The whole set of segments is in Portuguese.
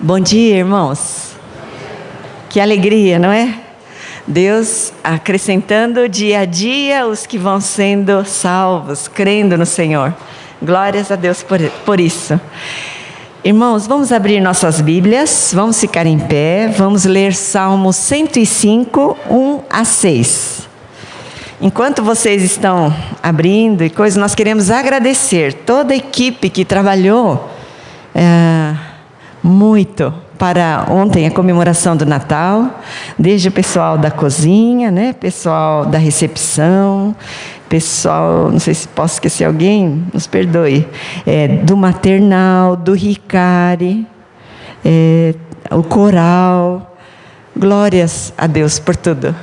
Bom dia, irmãos. Que alegria, não é? Deus acrescentando dia a dia os que vão sendo salvos, crendo no Senhor. Glórias a Deus por isso. Irmãos, vamos abrir nossas Bíblias, vamos ficar em pé, vamos ler Salmo 105, 1 a 6. Enquanto vocês estão abrindo e coisas, nós queremos agradecer toda a equipe que trabalhou muito para ontem a comemoração do Natal, desde o pessoal da cozinha, né, pessoal da recepção, pessoal, não sei se posso esquecer alguém, nos perdoe, do maternal, do Ricari, o coral. Glórias a Deus por tudo.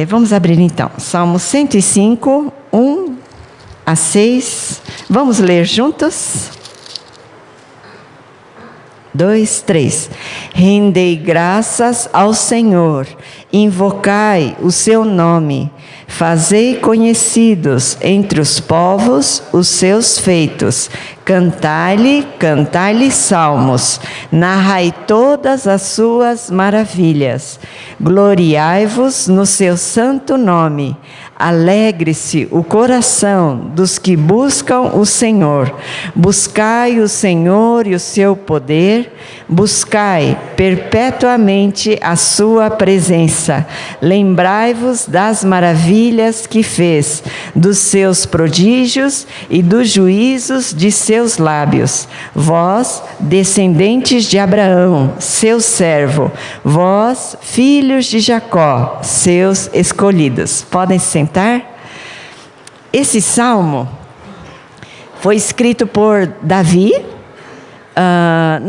Vamos abrir então, Salmo 105, 1 a 6. Vamos ler juntos? 2, 3. Rendei graças ao Senhor, invocai o seu nome, fazei conhecidos entre os povos os seus feitos, cantai-lhe salmos, narrai todas as suas maravilhas, gloriai-vos no seu santo nome. Alegre-se o coração dos que buscam o Senhor. Buscai o Senhor e o seu poder, buscai perpetuamente a sua presença. Lembrai-vos das maravilhas que fez, dos seus prodígios e dos juízos de seus lábios. Vós, descendentes de Abraão, seu servo, vós, filhos de Jacó, seus escolhidos. Podem sentar. Esse salmo foi escrito por Davi,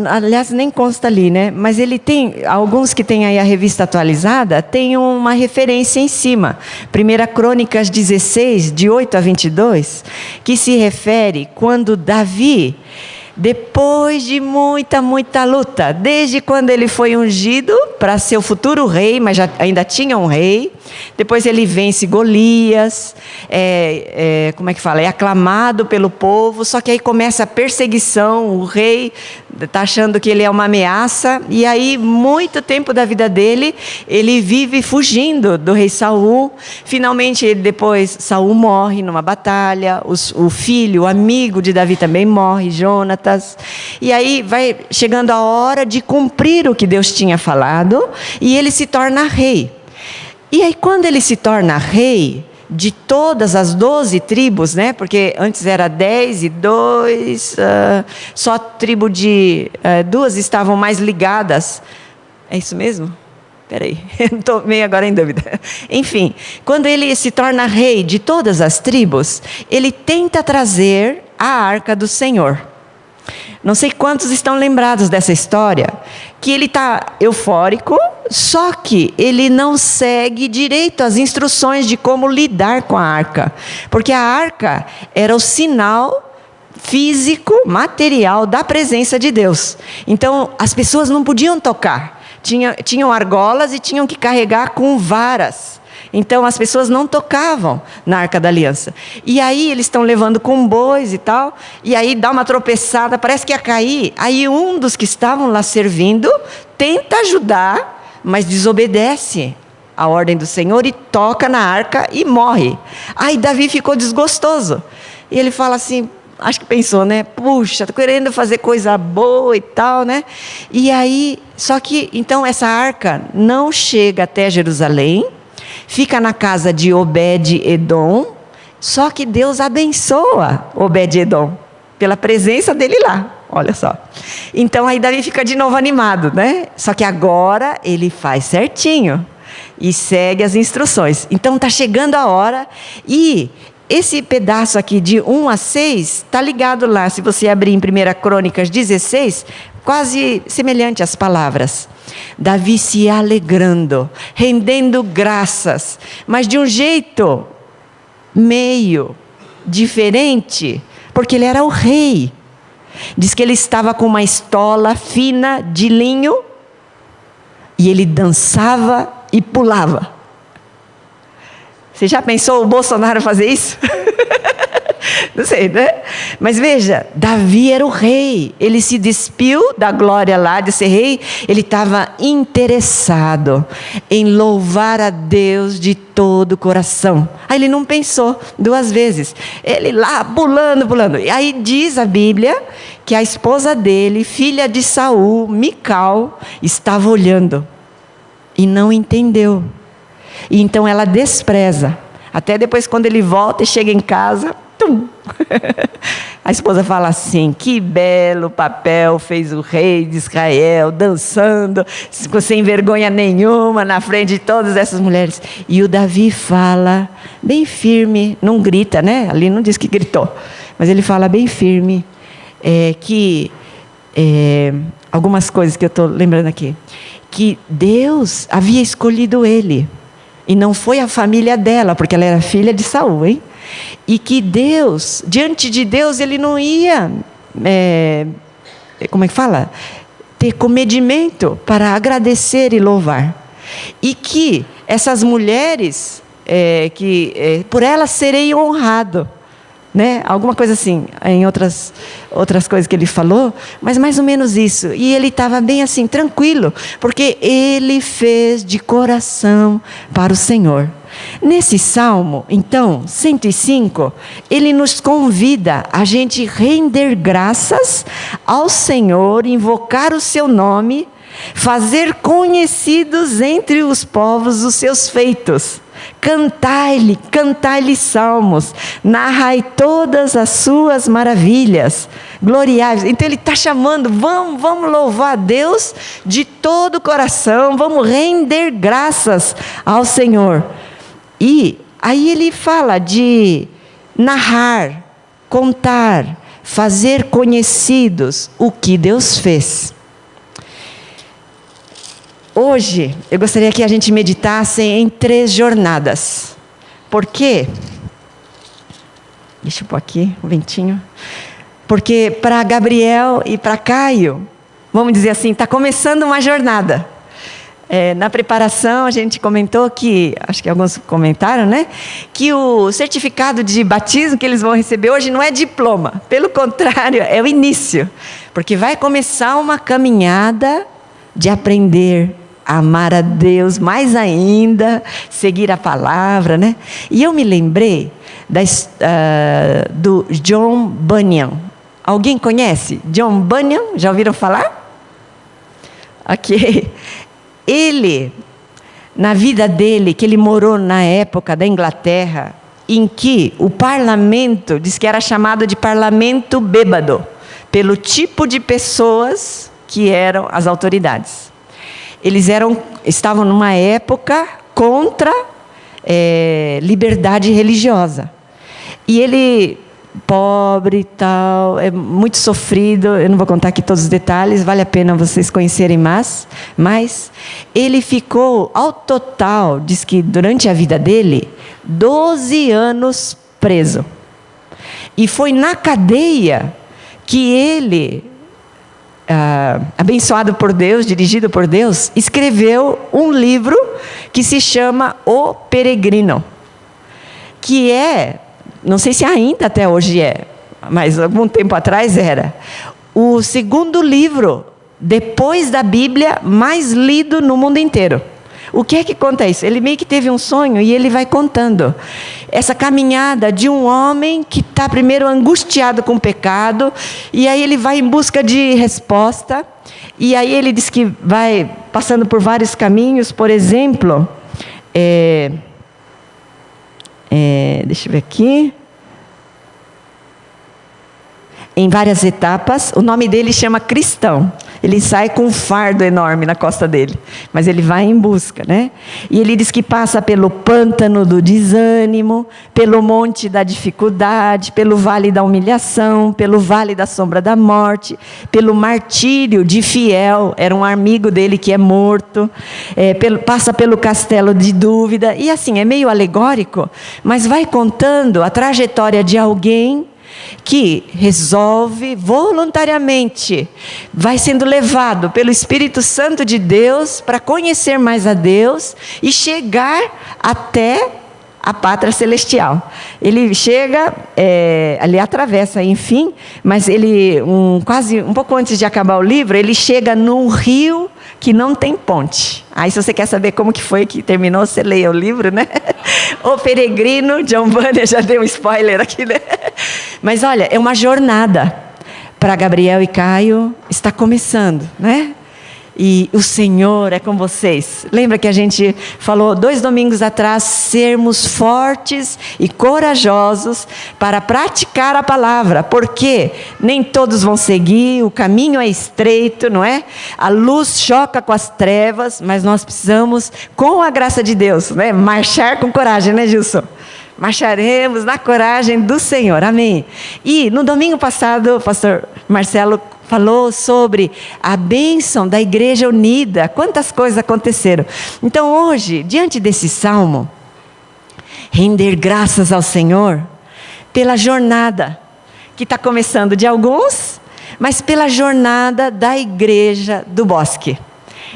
aliás nem consta ali, né? Mas ele tem, alguns que têm aí a revista atualizada, tem uma referência em cima, 1 Crônicas 16, de 8 a 22, que se refere quando Davi, depois de muita luta, desde quando ele foi ungido para ser o futuro rei, mas ainda tinha um rei, depois ele vence Golias, como é que fala? É aclamado pelo povo, só que aí começa a perseguição, o rei está achando que ele é uma ameaça, e aí muito tempo da vida dele, ele vive fugindo do rei Saul. Finalmente depois Saul morre numa batalha, o filho, o amigo de Davi também morre, Jonatas, e aí vai chegando a hora de cumprir o que Deus tinha falado, e ele se torna rei. E aí quando ele se torna rei de todas as 12 tribos, né? Porque antes era 10 e 2, só a tribo de 2 estavam mais ligadas. É isso mesmo? Peraí, estou meio agora em dúvida. Enfim, quando ele se torna rei de todas as tribos, ele tenta trazer a arca do Senhor. Não sei quantos estão lembrados dessa história, que ele está eufórico, só que ele não segue direito as instruções de como lidar com a arca. Porque a arca era o sinal físico, material da presença de Deus. Então, as pessoas não podiam tocar. Tinham argolas e tinham que carregar com varas. Então as pessoas não tocavam na Arca da Aliança. E aí eles estão levando com bois e tal, e aí dá uma tropeçada, parece que ia cair. Aí um dos que estavam lá servindo tenta ajudar, mas desobedece a ordem do Senhor e toca na arca e morre. Aí Davi ficou desgostoso. E ele fala assim, acho que pensou, né? Puxa, estou querendo fazer coisa boa e tal, né? E aí, só que então essa arca não chega até Jerusalém, fica na casa de Obed-Edom, só que Deus abençoa Obed-Edom, pela presença dele lá, olha só. Então aí Davi fica de novo animado, né? Só que agora ele faz certinho, e segue as instruções. Então está chegando a hora, e esse pedaço aqui de 1 a 6, está ligado lá, se você abrir em 1 Crônicas 16, quase semelhante às palavras. Davi se alegrando, rendendo graças, mas de um jeito meio diferente, porque ele era o rei. Diz que ele estava com uma estola fina de linho, e ele dançava e pulava. Você já pensou o Bolsonaro fazer isso? Não sei, né? Mas veja, Davi era o rei. Ele se despiu da glória lá de ser rei. Ele estava interessado em louvar a Deus de todo o coração. Aí ele não pensou 2 vezes. Ele lá, pulando. E aí diz a Bíblia que a esposa dele, filha de Saul, Mical, estava olhando e não entendeu. E então ela despreza. Até depois, quando ele volta e chega em casa, tum! A esposa fala assim: que belo papel fez o rei de Israel, dançando, sem vergonha nenhuma, na frente de todas essas mulheres. E o Davi fala bem firme, não grita, né? Ali não diz que gritou, mas ele fala bem firme, algumas coisas que eu estou lembrando aqui, que Deus havia escolhido ele, e não foi a família dela, porque ela era filha de Saul, hein? E que Deus, diante de Deus, ele não ia, como é que fala? Ter comedimento para agradecer e louvar. E que essas mulheres, por elas serei honrado. Né? Alguma coisa assim, em outras coisas que ele falou, mas mais ou menos isso. E ele estava bem assim, tranquilo, porque ele fez de coração para o Senhor. Nesse Salmo, então, 105, ele nos convida a gente render graças ao Senhor, invocar o seu nome, fazer conhecidos entre os povos os seus feitos. Cantai-lhe salmos, narrai todas as suas maravilhas, gloriai. Então ele está chamando, vamos louvar a Deus de todo o coração, vamos render graças ao Senhor. E aí ele fala de narrar, contar, fazer conhecidos o que Deus fez. Hoje, eu gostaria que a gente meditasse em 3 jornadas. Por quê? Deixa eu pôr aqui o ventinho. Porque para Gabriel e para Caio, vamos dizer assim, está começando uma jornada. Na preparação, a gente comentou que, acho que alguns comentaram, né? Que o certificado de batismo que eles vão receber hoje não é diploma. Pelo contrário, é o início. Porque vai começar uma caminhada de aprender a amar a Deus mais ainda, seguir a palavra, né? E eu me lembrei do John Bunyan. Alguém conhece John Bunyan? Já ouviram falar? Ok. Ele, na vida dele, que ele morou na época da Inglaterra, em que o parlamento, diz que era chamado de parlamento bêbado, pelo tipo de pessoas que eram as autoridades. Eles estavam numa época contra liberdade religiosa. E ele, pobre e tal, muito sofrido, eu não vou contar aqui todos os detalhes, vale a pena vocês conhecerem mais. Mas ele ficou, ao total, diz que durante a vida dele, 12 anos preso. E foi na cadeia que ele, abençoado por Deus, dirigido por Deus, escreveu um livro que se chama O Peregrino, que não sei se ainda até hoje mas algum tempo atrás era, o 2º livro, depois da Bíblia, mais lido no mundo inteiro. O que é que conta isso? Ele meio que teve um sonho e ele vai contando essa caminhada de um homem que está primeiro angustiado com o pecado, e aí ele vai em busca de resposta, e aí ele diz que vai passando por vários caminhos. Por exemplo, deixa eu ver aqui, em várias etapas. O nome dele chama Cristão. Ele sai com um fardo enorme na costa dele, mas ele vai em busca, né? E ele diz que passa pelo pântano do desânimo, pelo monte da dificuldade, pelo vale da humilhação, pelo vale da sombra da morte, pelo martírio de Fiel, era um amigo dele que é morto, passa pelo castelo de dúvida, e assim, é meio alegórico, mas vai contando a trajetória de alguém que resolve voluntariamente, vai sendo levado pelo Espírito Santo de Deus para conhecer mais a Deus e chegar até a pátria celestial. Ele chega, ele atravessa, enfim, mas ele, quase um pouco antes de acabar o livro, ele chega num rio que não tem ponte. Aí, se você quer saber como que foi que terminou, você leia o livro, né? O Peregrino, John Bunyan já deu um spoiler aqui, né? Mas olha, é uma jornada para Gabriel e Caio, está começando, né? E o Senhor é com vocês. Lembra que a gente falou 2 domingos atrás, sermos fortes e corajosos para praticar a palavra, porque nem todos vão seguir, o caminho é estreito, não é? A luz choca com as trevas, mas nós precisamos, com a graça de Deus, né? Marchar com coragem, né, Gilson? Marcharemos na coragem do Senhor, amém. E no domingo passado, o pastor Marcelo falou sobre a bênção da igreja unida, quantas coisas aconteceram. Então hoje, diante desse salmo, render graças ao Senhor pela jornada que está começando de alguns, mas pela jornada da igreja do Bosque.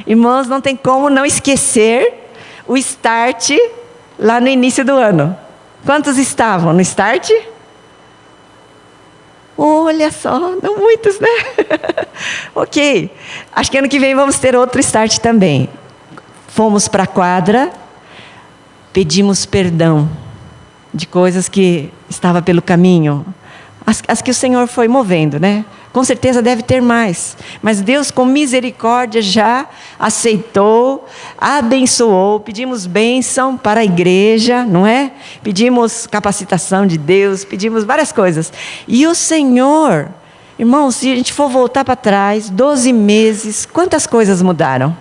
Irmãos, não tem como não esquecer o start lá no início do ano. Quantos estavam no start? Olha só, não muitos, né? Ok, acho que ano que vem vamos ter outro start também. Fomos para a quadra, pedimos perdão de coisas que estavam pelo caminho, as que o Senhor foi movendo, né? Com certeza deve ter mais, mas Deus com misericórdia já aceitou, abençoou, pedimos bênção para a igreja, não é? Pedimos capacitação de Deus, pedimos várias coisas. E o Senhor, irmãos, se a gente for voltar para trás, 12 meses, quantas coisas mudaram?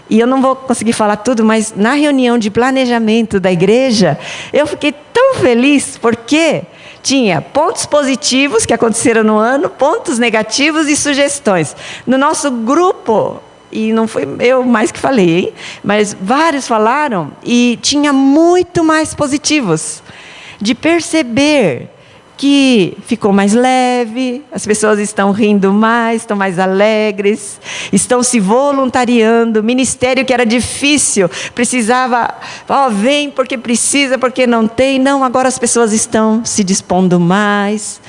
E eu não vou conseguir falar tudo, mas na reunião de planejamento da igreja, eu fiquei tão feliz, porque tinha pontos positivos que aconteceram no ano, pontos negativos e sugestões. No nosso grupo, e não foi eu mais que falei, hein? Mas vários falaram, e tinha muito mais positivos, de perceber que ficou mais leve, as pessoas estão rindo mais, estão mais alegres, estão se voluntariando, ministério que era difícil, precisava, vem porque precisa, porque não tem, não, agora as pessoas estão se dispondo mais.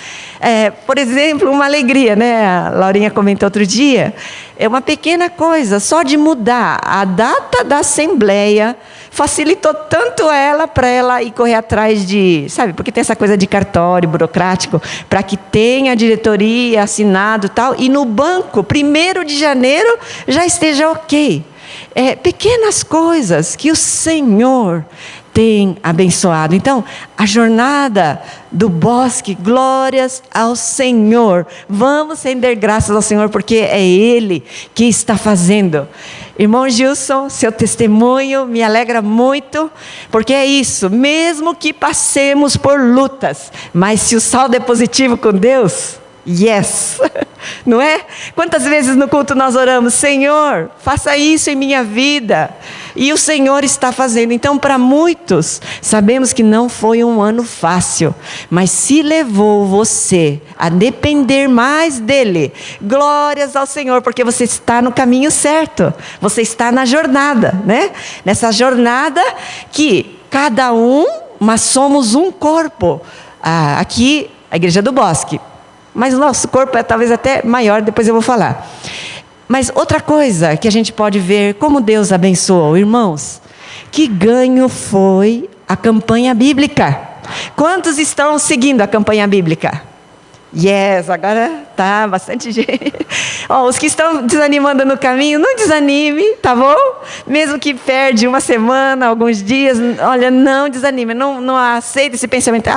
Por exemplo, uma alegria, né? A Laurinha comentou outro dia, é uma pequena coisa, só de mudar a data da assembleia, facilitou tanto ela, para ela ir correr atrás de, sabe, porque tem essa coisa de cartório burocrático, para que tenha a diretoria assinado e tal, e no banco, 1º de janeiro, já esteja ok. Pequenas coisas que o Senhor tem abençoado. Então, a jornada do Bosque, glórias ao Senhor. Vamos render graças ao Senhor, porque é Ele que está fazendo. Irmão Gilson, seu testemunho me alegra muito, porque é isso, mesmo que passemos por lutas, mas se o saldo é positivo com Deus, yes, não é? Quantas vezes no culto nós oramos, Senhor, faça isso em minha vida, e o Senhor está fazendo. Então, para muitos, sabemos que não foi um ano fácil, mas se levou você a depender mais dEle, glórias ao Senhor, porque você está no caminho certo, você está na jornada, né? Nessa jornada que cada um, mas somos um corpo. Aqui, a Igreja do Bosque, mas o nosso corpo é talvez até maior, depois eu vou falar. Mas outra coisa que a gente pode ver, como Deus abençoou, irmãos, que ganho foi a campanha bíblica. Quantos estão seguindo a campanha bíblica? Yes, agora tá bastante gente. Os que estão desanimando no caminho, não desanime, tá bom? Mesmo que perde uma semana, alguns dias, olha, não desanime, não aceite esse pensamento,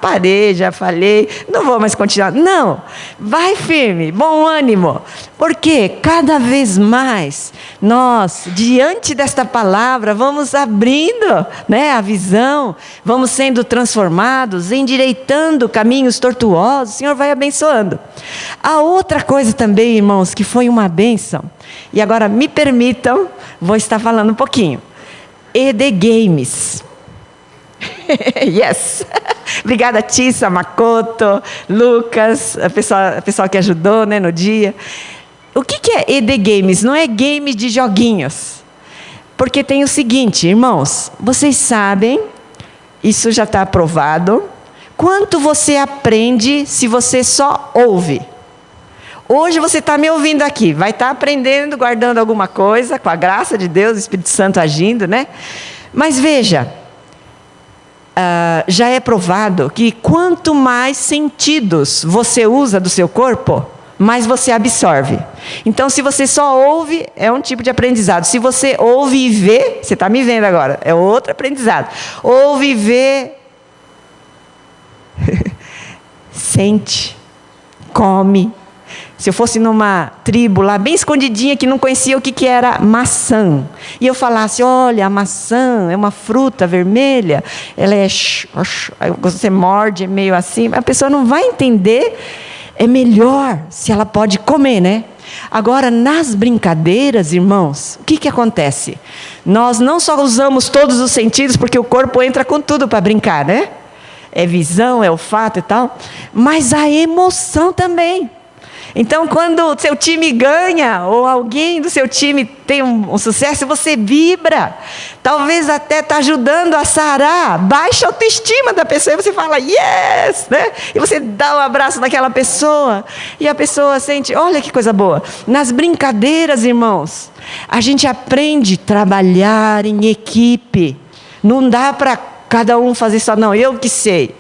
parei, já falhei, não vou mais continuar. Não, vai firme, bom ânimo, porque cada vez mais nós, diante desta palavra, vamos abrindo, né, a visão, vamos sendo transformados, endireitando caminhos tortuosos, o Senhor vai abençoando. A outra coisa também, irmãos, que foi uma bênção, e agora me permitam, vou estar falando um pouquinho. ED Games. Yes. Obrigada, Tissa, Makoto, Lucas, a pessoa que ajudou, né, no dia. O que é ED Games? Não é game de joguinhos. Porque tem o seguinte, irmãos, vocês sabem Isso já está aprovado. Quanto você aprende se você só ouve? Hoje você está me ouvindo aqui, vai estar aprendendo, guardando alguma coisa, com a graça de Deus, o Espírito Santo agindo, né? Mas veja, já é provado que quanto mais sentidos você usa do seu corpo, mais você absorve. Então, se você só ouve, é um tipo de aprendizado. Se você ouve e vê, você está me vendo agora, é outro aprendizado. Ouve e vê, sente, come. Se eu fosse numa tribo lá, bem escondidinha, que não conhecia o que era maçã, e eu falasse, olha, a maçã é uma fruta vermelha, ela é... você morde, é meio assim, a pessoa não vai entender. É melhor se ela pode comer, né? Agora, nas brincadeiras, irmãos, o que acontece? Nós não só usamos todos os sentidos, porque o corpo entra com tudo para brincar, né? É visão, é olfato e tal, mas a emoção também. Então, quando o seu time ganha, ou alguém do seu time tem um sucesso, você vibra. Talvez até está ajudando a sarar, baixa a autoestima da pessoa, e você fala, yes! Né? E você dá um abraço naquela pessoa, e a pessoa sente, olha que coisa boa. Nas brincadeiras, irmãos, a gente aprende a trabalhar em equipe. Não dá para cada um fazer só, não, eu que sei.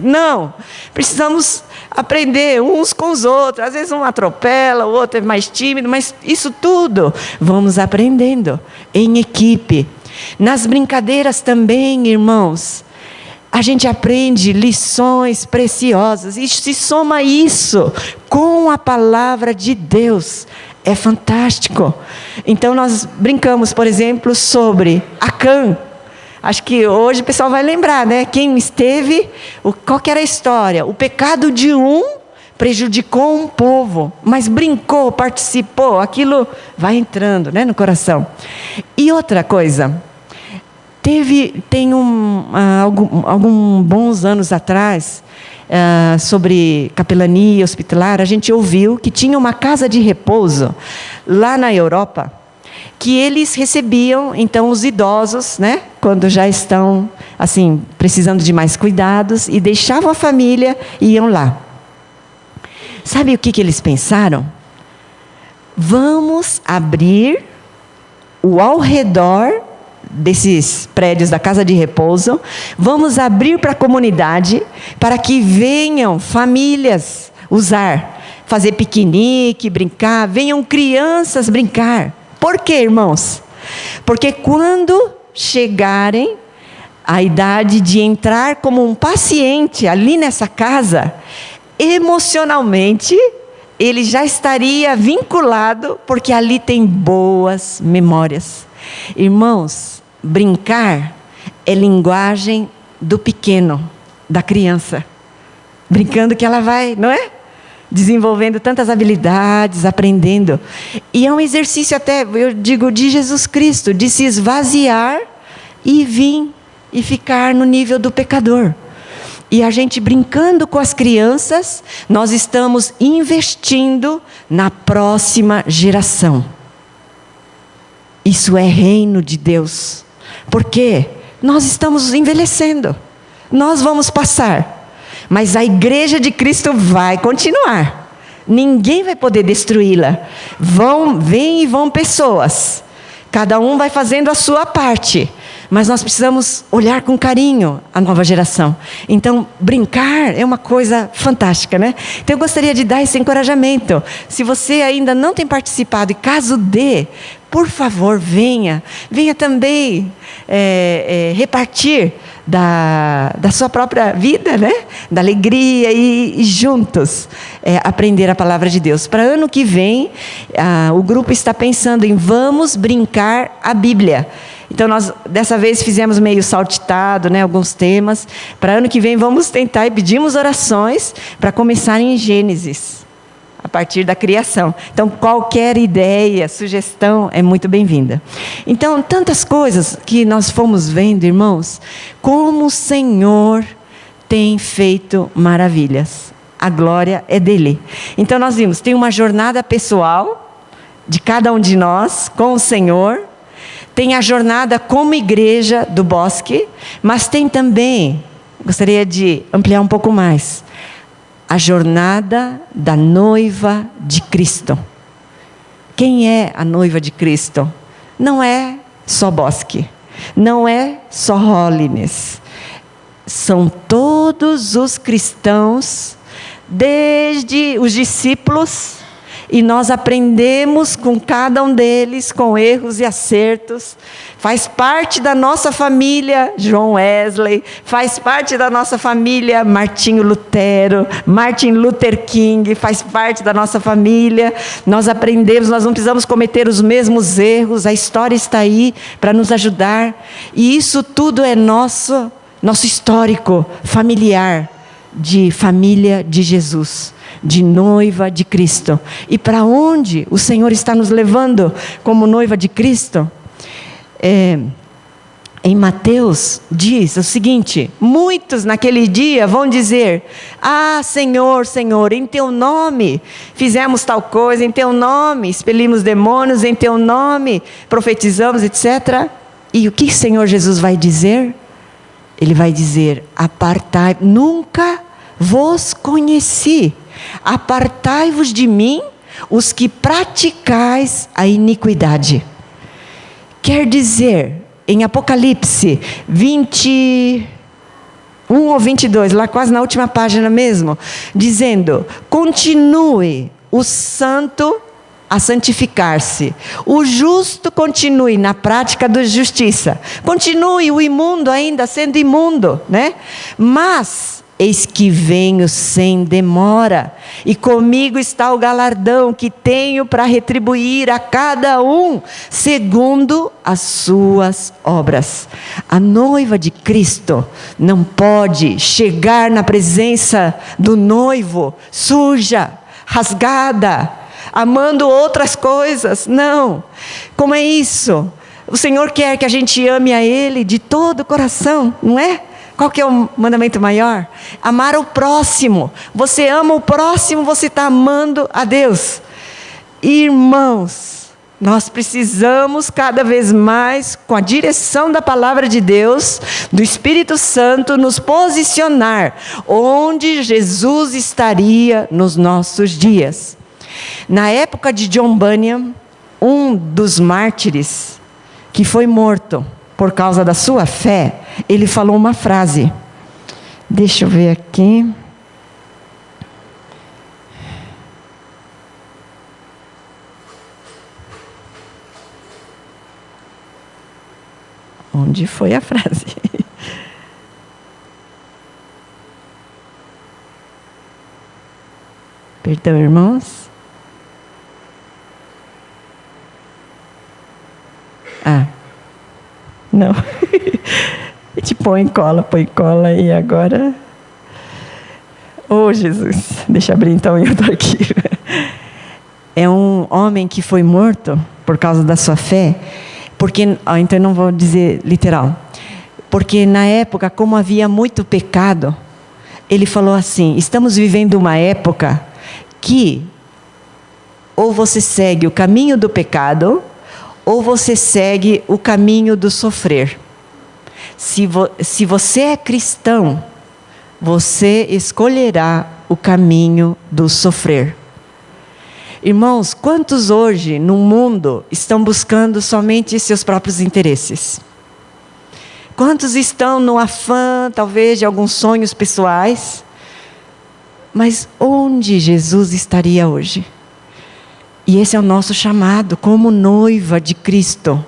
Não, precisamos aprender uns com os outros. Às vezes um atropela, o outro é mais tímido, mas isso tudo vamos aprendendo em equipe. Nas brincadeiras também, irmãos, a gente aprende lições preciosas. E se soma isso com a palavra de Deus, é fantástico. Então nós brincamos, por exemplo, sobre Acã. Acho que hoje o pessoal vai lembrar, né? Quem esteve, qual que era a história? O pecado de um prejudicou um povo, mas brincou, participou, aquilo vai entrando, né, no coração. E outra coisa, tem alguns bons anos atrás, sobre capelania hospitalar, a gente ouviu que tinha uma casa de repouso lá na Europa, que eles recebiam, então, os idosos, né, quando já estão, assim, precisando de mais cuidados, e deixavam a família e iam lá. Sabe o que eles pensaram? Vamos abrir o ao redor desses prédios da casa de repouso, vamos abrir para a comunidade, para que venham famílias usar, fazer piquenique, brincar, venham crianças brincar. Por quê, irmãos? Porque quando chegarem à idade de entrar como um paciente ali nessa casa, emocionalmente, ele já estaria vinculado, porque ali tem boas memórias. Irmãos, brincar é linguagem do pequeno, da criança. Brincando que ela vai, não é? Desenvolvendo tantas habilidades, aprendendo. E é um exercício até, eu digo, de Jesus Cristo, de se esvaziar e vir e ficar no nível do pecador. E a gente brincando com as crianças, nós estamos investindo na próxima geração. Isso é reino de Deus. Porque nós estamos envelhecendo. Nós vamos passar. Mas a igreja de Cristo vai continuar. Ninguém vai poder destruí-la. Vêm e vão pessoas. Cada um vai fazendo a sua parte. Mas nós precisamos olhar com carinho a nova geração. Então, brincar é uma coisa fantástica, né? Então, eu gostaria de dar esse encorajamento. Se você ainda não tem participado, e caso dê, por favor, venha. Venha também repartir da sua própria vida, né? Da alegria e juntos aprender a palavra de Deus. Para ano que vem, o grupo está pensando em vamos brincar a Bíblia. Então, nós, dessa vez, fizemos meio saltitado, né, alguns temas. Para ano que vem, vamos tentar e pedimos orações para começar em Gênesis, a partir da criação. Então, qualquer ideia, sugestão é muito bem-vinda. Então, tantas coisas que nós fomos vendo, irmãos, como o Senhor tem feito maravilhas. A glória é dele. Então, nós vimos, tem uma jornada pessoal de cada um de nós com o Senhor. tem a jornada como igreja do Bosque, mas tem também, gostaria de ampliar um pouco mais, a jornada da noiva de Cristo. Quem é a noiva de Cristo? Não é só Bosque, não é só Holiness. São todos os cristãos, desde os discípulos, e nós aprendemos com cada um deles, com erros e acertos. Faz parte da nossa família John Wesley, faz parte da nossa família Martinho Lutero, Martin Luther King, faz parte da nossa família. Nós aprendemos, nós não precisamos cometer os mesmos erros, a história está aí para nos ajudar. E isso tudo é nosso histórico familiar, de família de Jesus, de noiva de Cristo. E para onde o Senhor está nos levando como noiva de Cristo? Em Mateus diz o seguinte: muitos naquele dia vão dizer: ah, Senhor, Senhor, em teu nome fizemos tal coisa, em teu nome expelimos demônios, em teu nome profetizamos, etc. E o que o Senhor Jesus vai dizer? Ele vai dizer: apartai, nunca vos conheci, apartai-vos de mim, os que praticais a iniquidade. Quer dizer, em Apocalipse 21 ou 22, lá quase na última página mesmo, dizendo: continue o santo a santificar-se, o justo continue na prática da justiça, continue o imundo ainda sendo imundo, né? Mas eis que venho sem demora, e comigo está o galardão que tenho para retribuir a cada um segundo as suas obras. A noiva de Cristo não pode chegar na presença do noivo suja, rasgada, amando outras coisas. Não. Como é isso? O Senhor quer que a gente ame a Ele de todo o coração, não é? Qual que é o mandamento maior? Amar o próximo. Você ama o próximo, você está amando a Deus. Irmãos, nós precisamos cada vez mais, com a direção da palavra de Deus, do Espírito Santo, nos posicionar onde Jesus estaria nos nossos dias. Na época de John Bunyan, um dos mártires que foi morto por causa da sua fé, ele falou uma frase. Deixa eu ver aqui. Onde foi a frase? Perdão, irmãos. Não. Te põe cola e agora... Oh, Jesus. Deixa eu abrir então em outro arquivo. É um homem que foi morto por causa da sua fé, porque, então eu não vou dizer literal, porque na época, como havia muito pecado, ele falou assim: estamos vivendo uma época que ou você segue o caminho do pecado, ou você segue o caminho do sofrer. Se você é cristão, você escolherá o caminho do sofrer. Irmãos, quantos hoje no mundo estão buscando somente seus próprios interesses? Quantos estão no afã, talvez, de alguns sonhos pessoais? Mas onde Jesus estaria hoje? E esse é o nosso chamado como noiva de Cristo.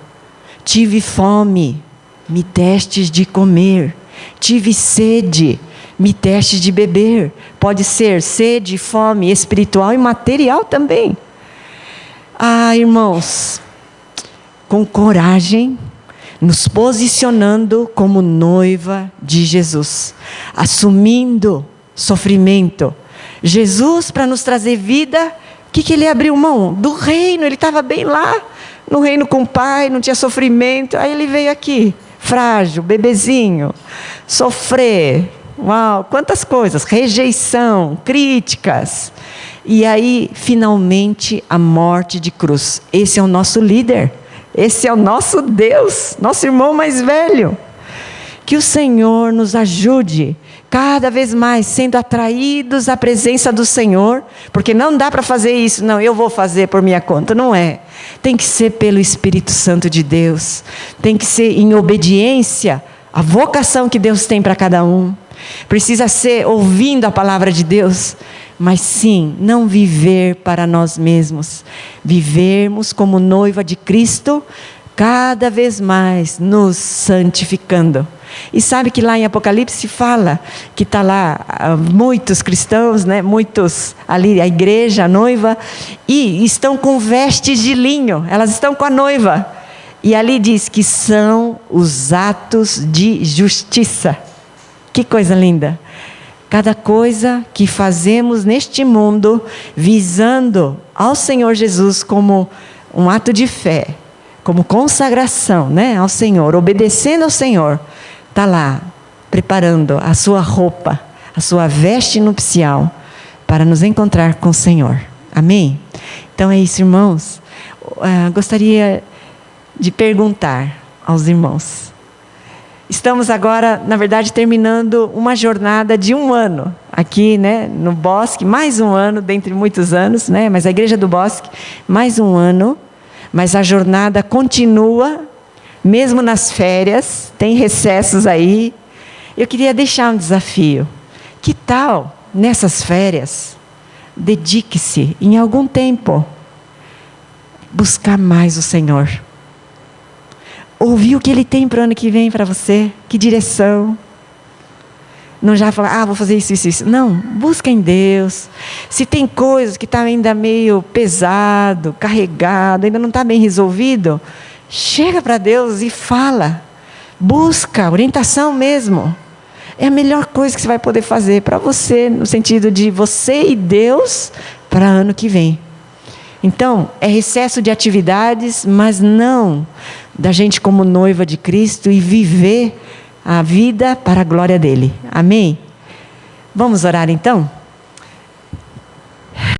Tive fome, me destes de comer. Tive sede, me destes de beber. Pode ser sede, fome espiritual e material também. Ah, irmãos, com coragem, nos posicionando como noiva de Jesus, assumindo sofrimento. Jesus, para nos trazer vida, o que ele abriu mão? Do reino. Ele estava bem lá, no reino com o Pai, não tinha sofrimento. Aí ele veio aqui, frágil, bebezinho, sofrer. Uau, quantas coisas, rejeição, críticas. E aí, finalmente, a morte de cruz. Esse é o nosso líder. Esse é o nosso Deus, nosso irmão mais velho. Que o Senhor nos ajude cada vez mais, sendo atraídos à presença do Senhor, porque não dá para fazer isso, não, eu vou fazer por minha conta, não é. Tem que ser pelo Espírito Santo de Deus, tem que ser em obediência à vocação que Deus tem para cada um. Precisa ser ouvindo a palavra de Deus, mas sim, não viver para nós mesmos, vivermos como noiva de Cristo, cada vez mais nos santificando. E sabe que lá em Apocalipse fala que está lá muitos cristãos, né, muitos ali, a igreja, a noiva, e estão com vestes de linho, elas estão com a noiva. E ali diz que são os atos de justiça. Que coisa linda! Cada coisa que fazemos neste mundo, visando ao Senhor Jesus como um ato de fé, como consagração, né, ao Senhor, obedecendo ao Senhor, está lá, preparando a sua roupa, a sua veste nupcial, para nos encontrar com o Senhor. Amém? Então é isso, irmãos. Gostaria de perguntar aos irmãos. Estamos agora, na verdade, terminando uma jornada de 1 ano, aqui, né, no Bosque, mais 1 ano, dentre muitos anos, né, mas a Igreja do Bosque, mais 1 ano, mas a jornada continua, mesmo nas férias, tem recessos aí. Eu queria deixar um desafio. Que tal, nessas férias, dedique-se, em algum tempo, buscar mais o Senhor. Ouvir o que Ele tem para o ano que vem para você, que direção. Não já falar, vou fazer isso, isso, isso. Não, busca em Deus. Se tem coisas que estão ainda meio pesado, carregado, ainda não está bem resolvido, chega para Deus e fala. Busca orientação mesmo. É a melhor coisa que você vai poder fazer para você, no sentido de você e Deus para ano que vem. Então, é recesso de atividades, mas não da gente como noiva de Cristo e viver a vida para a glória dele. Amém? Vamos orar então?